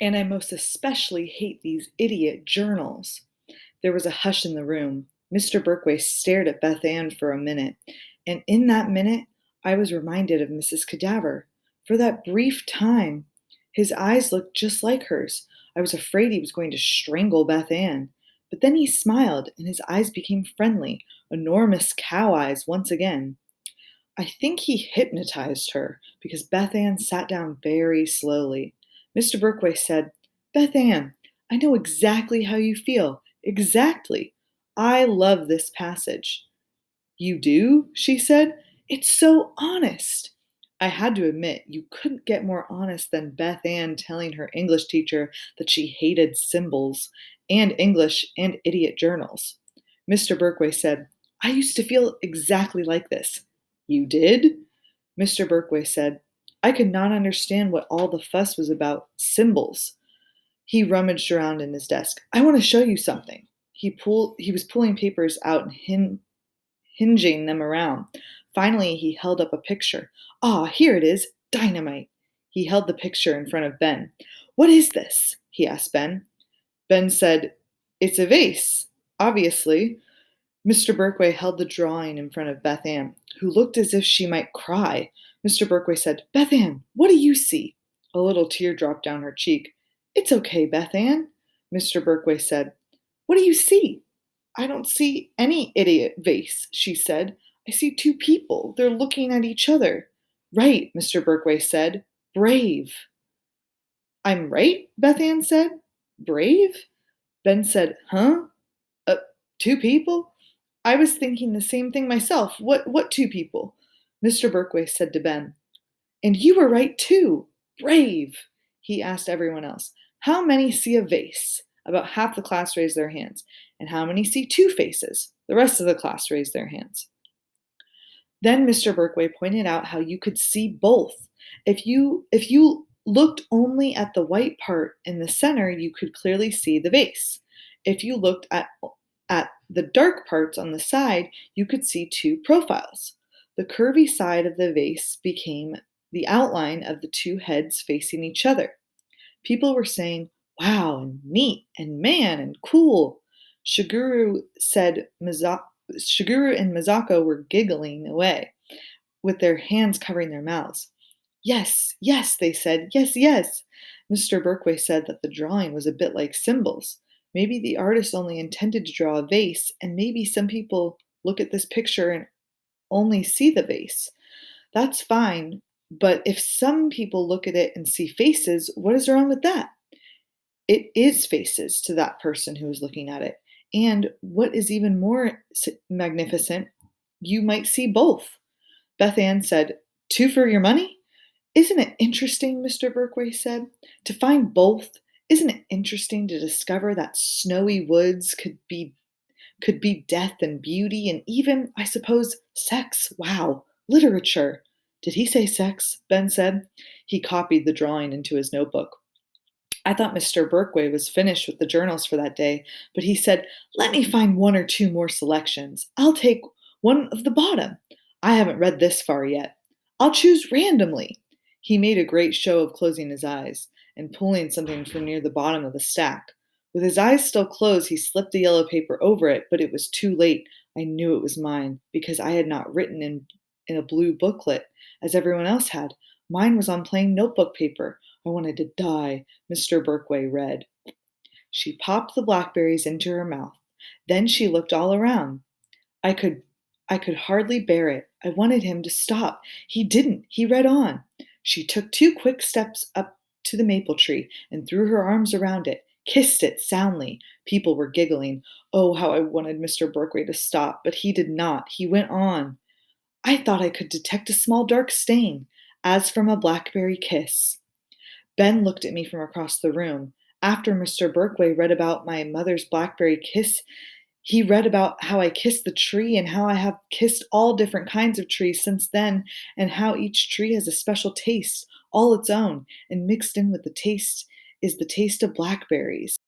And I most especially hate these idiot journals. There was a hush in the room. Mr. Berkway stared at Beth Ann for a minute, and in that minute, I was reminded of Mrs. Cadaver. For that brief time, his eyes looked just like hers. I was afraid he was going to strangle Beth Ann. But then he smiled, and his eyes became friendly, enormous cow eyes once again. I think he hypnotized her because Beth Ann sat down very slowly. Mr. Berkway said, Beth Ann, I know exactly how you feel. Exactly. I love this passage. You do? She said. It's so honest. I had to admit, you couldn't get more honest than Beth Ann telling her English teacher that she hated symbols and English and idiot journals. Mr. Berkway said, I used to feel exactly like this. You did? Mr. Berkway said, I could not understand what all the fuss was about. Symbols. He rummaged around in his desk. I want to show you something. He was pulling papers out and hinging them around. Finally, he held up a picture. Ah, here it is. Dynamite. He held the picture in front of Ben. What is this? He asked Ben. Ben said, It's a vase, obviously. Mr. Berkway held the drawing in front of Beth Ann, who looked as if she might cry. Mr. Berkway said, Beth Ann, what do you see? A little tear dropped down her cheek. It's okay, Beth Ann, Mr. Berkway said. What do you see? I don't see any idiot vase, she said. I see two people. They're looking at each other. Right, Mr. Berkway said. Brave. I'm right, Beth Ann said. Brave? Ben said, Huh? Uh, two people? I was thinking the same thing myself. What two people? Mr. Berkway said to Ben. And you were right too. Brave. He asked everyone else. How many see a vase? About half the class raised their hands. And how many see two faces? The rest of the class raised their hands. Then Mr. Berkway pointed out how you could see both. If you looked only at the white part in the center, you could clearly see the vase. If you looked at the dark parts on the side, you could see two profiles. The curvy side of the vase became the outline of the two heads facing each other. People were saying, wow, and neat, and man, and cool. Shiguru said Shiguru and Mizako were giggling away, with their hands covering their mouths. Yes, yes, they said, yes, yes. Mr. Berkway said that the drawing was a bit like symbols. Maybe the artist only intended to draw a vase, and maybe some people look at this picture and only see the vase. That's fine, but if some people look at it and see faces, what is wrong with that? It is faces to that person who is looking at it. And what is even more magnificent, you might see both. Beth Ann said, Two for your money? Isn't it interesting, Mr. Berkway said, to find both? Isn't it interesting to discover that snowy woods could be death and beauty and even, I suppose, sex? Wow, literature. Did he say sex? Ben said. He copied the drawing into his notebook. I thought Mr. Berkway was finished with the journals for that day, but he said, Let me find one or two more selections. I'll take one of the bottom. I haven't read this far yet. I'll choose randomly. He made a great show of closing his eyes and pulling something from near the bottom of the stack. With his eyes still closed, he slipped the yellow paper over it, but it was too late. I knew it was mine because I had not written in a blue booklet as everyone else had. Mine was on plain notebook paper. I wanted to die. Mr. Berkway read. She popped the blackberries into her mouth. Then she looked all around. I could I could hardly bear it. I wanted him to stop. He didn't. He read on. She took two quick steps up to the maple tree and threw her arms around it, kissed it soundly. People were giggling. Oh, how I wanted Mr. Berkway to stop, but he did not. He went on. I thought I could detect a small dark stain, as from a blackberry kiss. Ben looked at me from across the room. After Mr. Berkway read about my mother's blackberry kiss, he read about how I kissed the tree and how I have kissed all different kinds of trees since then, and how each tree has a special taste, all its own, and mixed in with the taste is the taste of blackberries.